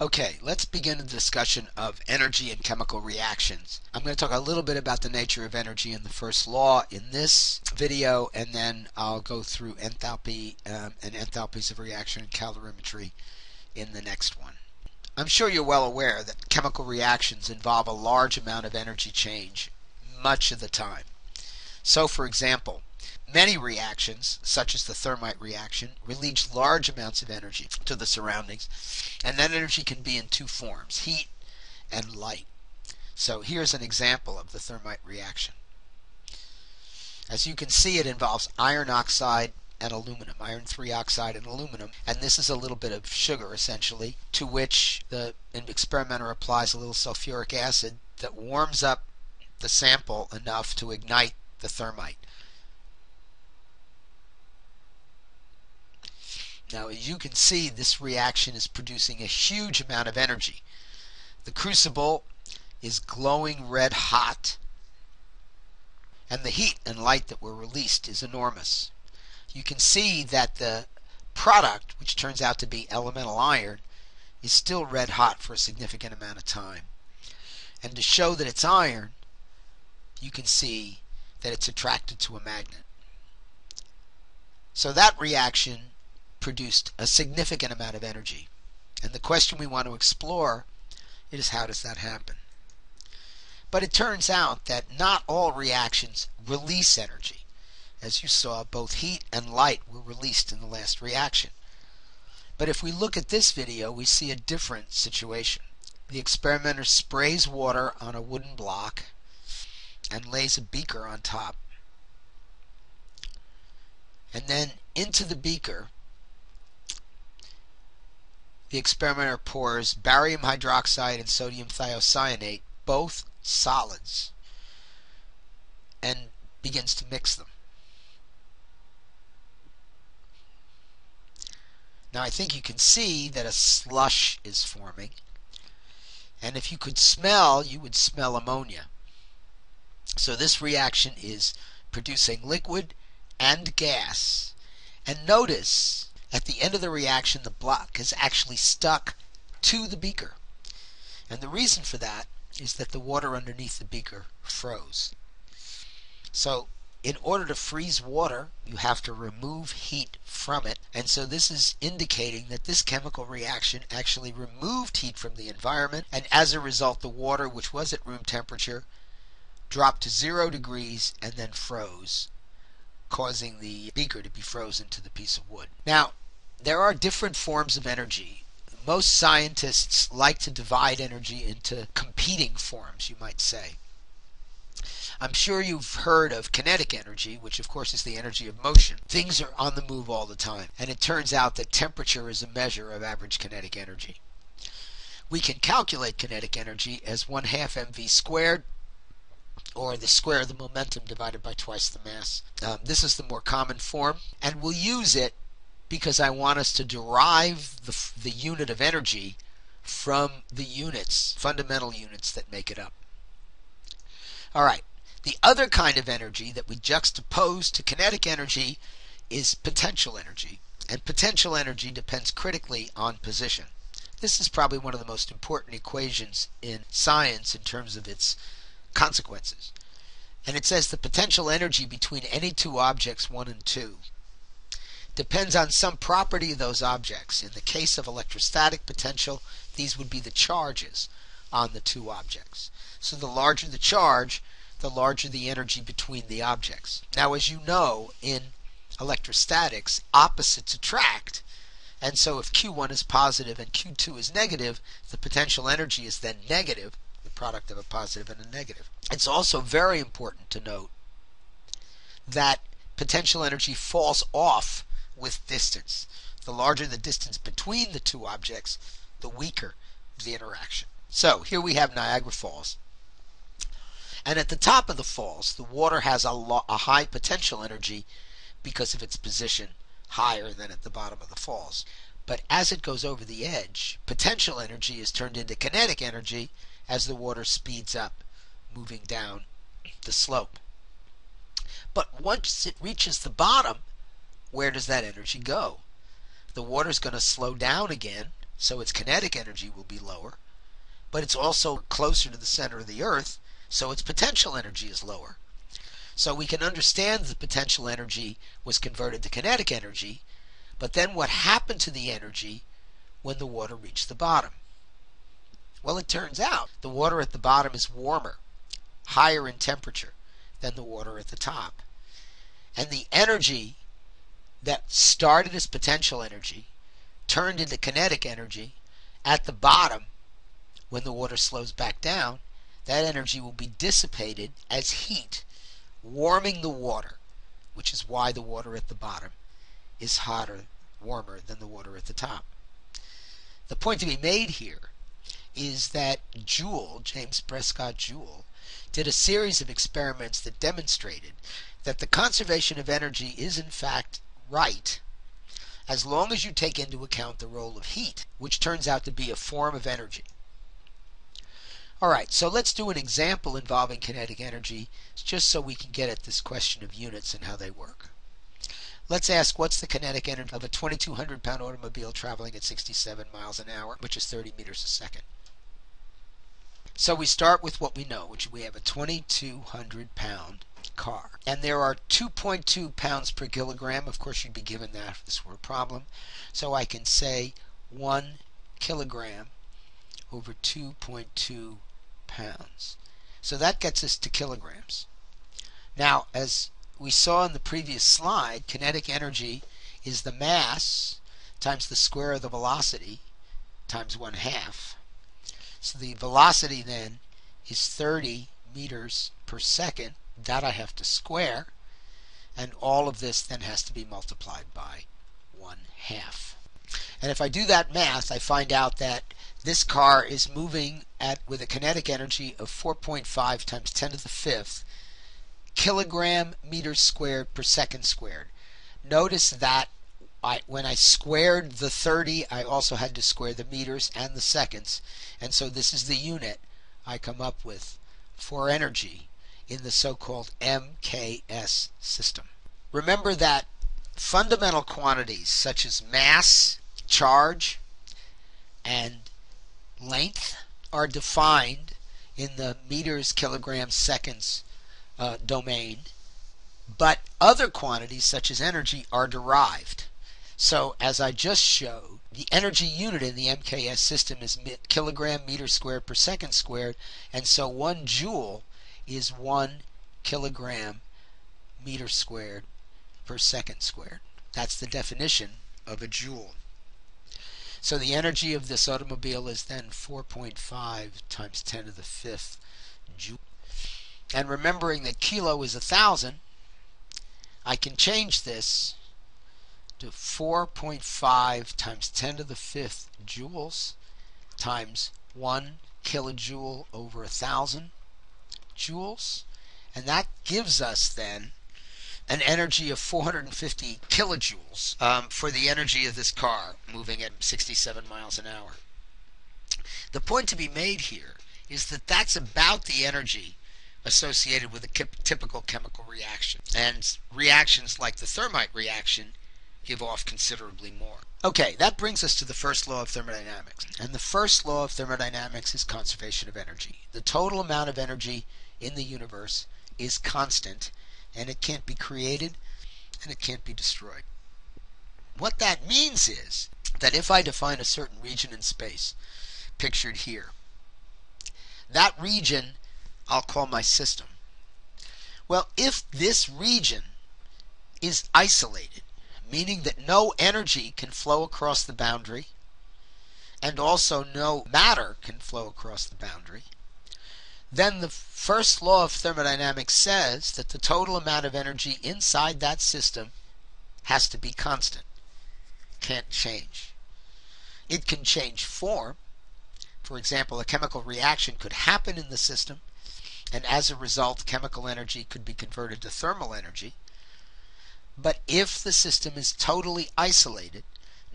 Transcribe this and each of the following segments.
Okay, let's begin the discussion of energy and chemical reactions. I'm going to talk a little bit about the nature of energy in the first law in this video, and then I'll go through enthalpy and enthalpies of reaction and calorimetry in the next one. I'm sure you're well aware that chemical reactions involve a large amount of energy change much of the time. So, for example, many reactions, such as the thermite reaction, release large amounts of energy to the surroundings, and that energy can be in two forms, heat and light. So here's an example of the thermite reaction. As you can see, it involves iron oxide and aluminum, iron 3 oxide and aluminum, and this is a little bit of sugar essentially, to which the experimenter applies a little sulfuric acid that warms up the sample enough to ignite the thermite. Now, as you can see, this reaction is producing a huge amount of energy. The crucible is glowing red hot, and the heat and light that were released is enormous. You can see that the product, which turns out to be elemental iron, is still red hot for a significant amount of time. And to show that it's iron, you can see that it's attracted to a magnet. So that reaction produced a significant amount of energy. And the question we want to explore is, how does that happen? But it turns out that not all reactions release energy. As you saw, both heat and light were released in the last reaction. But if we look at this video, we see a different situation. The experimenter sprays water on a wooden block and lays a beaker on top. And then into the beaker, the experimenter pours barium hydroxide and sodium thiocyanate, both solids, and begins to mix them. Now I think you can see that a slush is forming, and if you could smell, you would smell ammonia. So this reaction is producing liquid and gas. And notice, at the end of the reaction, the block is actually stuck to the beaker. And the reason for that is that the water underneath the beaker froze. So in order to freeze water, you have to remove heat from it. And so this is indicating that this chemical reaction actually removed heat from the environment. And as a result, the water, which was at room temperature, dropped to 0 degrees and then froze, causing the beaker to be frozen to the piece of wood. Now, there are different forms of energy. Most scientists like to divide energy into competing forms, you might say. I'm sure you've heard of kinetic energy, which of course is the energy of motion. Things are on the move all the time, and it turns out that temperature is a measure of average kinetic energy. We can calculate kinetic energy as 1/2 mv squared, or the square of the momentum divided by twice the mass. This is the more common form, and we'll use it because I want us to derive the unit of energy from the units, fundamental units that make it up. Alright, the other kind of energy that we juxtapose to kinetic energy is potential energy, and potential energy depends critically on position. This is probably one of the most important equations in science in terms of its consequences. And it says the potential energy between any two objects, 1 and 2, depends on some property of those objects. In the case of electrostatic potential, these would be the charges on the two objects. So the larger the charge, the larger the energy between the objects. Now, as you know, in electrostatics, opposites attract. And so if Q1 is positive and Q2 is negative, the potential energy is then negative, the product of a positive and a negative. It's also very important to note that potential energy falls off with distance. The larger the distance between the two objects, the weaker the interaction. So here we have Niagara Falls. And at the top of the falls, the water has a high potential energy because of its position higher than at the bottom of the falls. But as it goes over the edge, potential energy is turned into kinetic energy as the water speeds up, moving down the slope. But once it reaches the bottom, where does that energy go? The water is going to slow down again so its kinetic energy will be lower, but it's also closer to the center of the Earth, so its potential energy is lower. So we can understand the potential energy was converted to kinetic energy, but then what happened to the energy when the water reached the bottom? Well, it turns out the water at the bottom is warmer, higher in temperature than the water at the top. And the energy that started as potential energy turned into kinetic energy at the bottom when the water slows back down. That energy will be dissipated as heat, warming the water, which is why the water at the bottom is hotter, warmer than the water at the top. The point to be made here is that Joule, James Prescott Joule, did a series of experiments that demonstrated that the conservation of energy is in fact right as long as you take into account the role of heat, which turns out to be a form of energy. Alright, so let's do an example involving kinetic energy just so we can get at this question of units and how they work. Let's ask, what's the kinetic energy of a 2,200 pound automobile traveling at 67 miles an hour, which is 30 meters a second? So we start with what we know, which we have a 2,200 pound car. And there are 2.2 pounds per kilogram. Of course, you'd be given that if this were a problem. So I can say 1 kilogram over 2.2 pounds. So that gets us to kilograms. Now, as we saw in the previous slide, kinetic energy is the mass times the square of the velocity times 1/2. So the velocity then is 30 meters per second. That I have to square, and all of this then has to be multiplied by 1/2. And if I do that math, I find out that this car is moving with a kinetic energy of 4.5 times 10 to the 5th kilogram meters squared per second squared. Notice that when I squared the 30, I also had to square the meters and the seconds, and so this is the unit I come up with for energy in the so-called MKS system. Remember that fundamental quantities such as mass, charge, and length are defined in the meters, kilograms, seconds domain, but other quantities such as energy are derived. So as I just showed, the energy unit in the MKS system is kilogram meter squared per second squared, and so 1 joule is 1 kilogram meter squared per second squared. That's the definition of a joule. So the energy of this automobile is then 4.5 times 10 to the 5th joule. And remembering that kilo is 1,000, I can change this to 4.5 times 10 to the 5th joules times 1 kilojoule over 1,000 joules, and that gives us then an energy of 450 kilojoules for the energy of this car moving at 67 miles an hour. The point to be made here is that that's about the energy associated with a typical chemical reaction, and reactions like the thermite reaction give off considerably more. Okay, that brings us to the first law of thermodynamics, and the first law of thermodynamics is conservation of energy. The total amount of energy in the universe is constant, and it can't be created and it can't be destroyed. What that means is that if I define a certain region in space, pictured here, that region I'll call my system. Well, if this region is isolated, meaning that no energy can flow across the boundary, and also no matter can flow across the boundary, then the first law of thermodynamics says that the total amount of energy inside that system has to be constant. Can't change. It can change form. For example, a chemical reaction could happen in the system, and as a result, chemical energy could be converted to thermal energy. But if the system is totally isolated,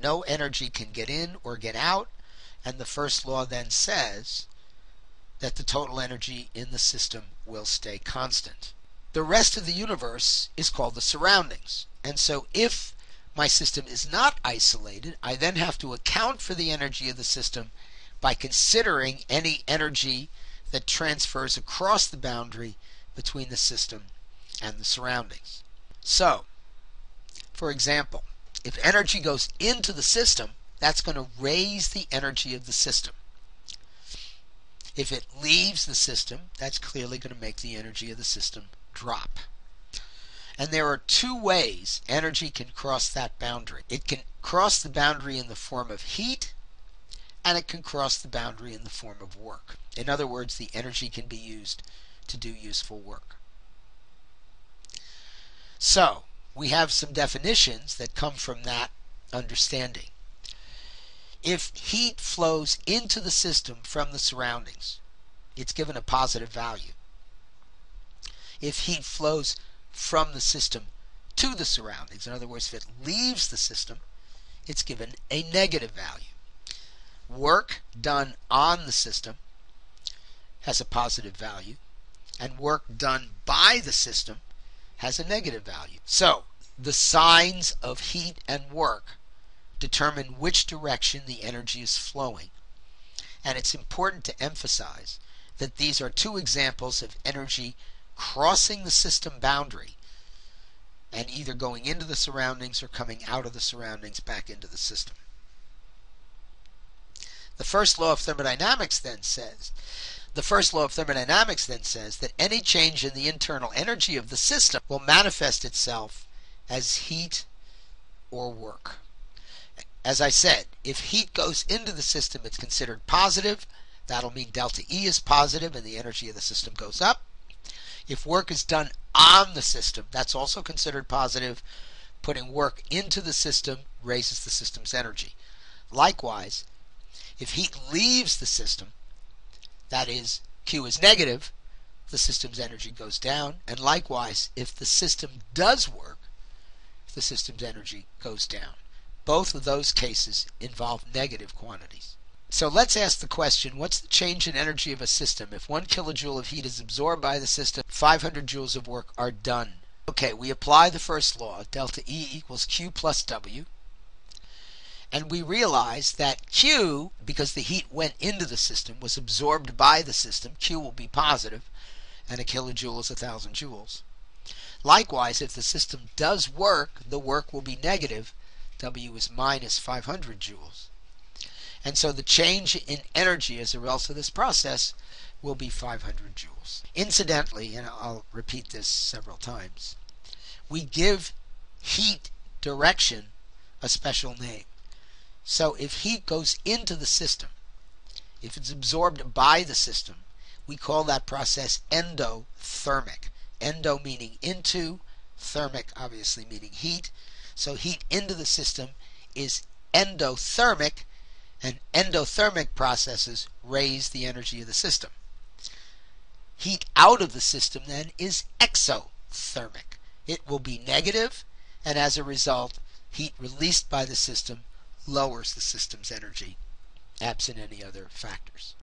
no energy can get in or get out, and the first law then says that the total energy in the system will stay constant. The rest of the universe is called the surroundings. And so if my system is not isolated, I then have to account for the energy of the system by considering any energy that transfers across the boundary between the system and the surroundings. So, for example, if energy goes into the system, that's going to raise the energy of the system. If it leaves the system, that's clearly going to make the energy of the system drop. And there are two ways energy can cross that boundary. It can cross the boundary in the form of heat, and it can cross the boundary in the form of work. In other words, the energy can be used to do useful work. So, we have some definitions that come from that understanding. If heat flows into the system from the surroundings, it's given a positive value. If heat flows from the system to the surroundings, in other words, if it leaves the system, it's given a negative value. Work done on the system has a positive value, and work done by the system has a negative value. So, the signs of heat and work determine which direction the energy is flowing. And it's important to emphasize that these are two examples of energy crossing the system boundary and either going into the surroundings or coming out of the surroundings back into the system. The first law of thermodynamics then says that any change in the internal energy of the system will manifest itself as heat or work. As I said, if heat goes into the system, it's considered positive. That'll mean delta E is positive and the energy of the system goes up. If work is done on the system, that's also considered positive. Putting work into the system raises the system's energy. Likewise, if heat leaves the system, that is, Q is negative, the system's energy goes down. And likewise, if the system does work, the system's energy goes down. Both of those cases involve negative quantities. So let's ask the question, what's the change in energy of a system? If 1 kilojoule of heat is absorbed by the system, 500 joules of work are done. Okay, we apply the first law, delta E equals Q plus W. And we realize that Q, because the heat went into the system, was absorbed by the system. Q will be positive, and a kilojoule is 1,000 joules. Likewise, if the system does work, the work will be negative. W is minus 500 joules. And so the change in energy as a result of this process will be 500 joules. Incidentally, and I'll repeat this several times, we give heat direction a special name. So if heat goes into the system, if it's absorbed by the system, we call that process endothermic. Endo meaning into, thermic obviously meaning heat. So heat into the system is endothermic, and endothermic processes raise the energy of the system. Heat out of the system then is exothermic. It will be negative, and as a result, heat released by the system lowers the system's energy, absent any other factors.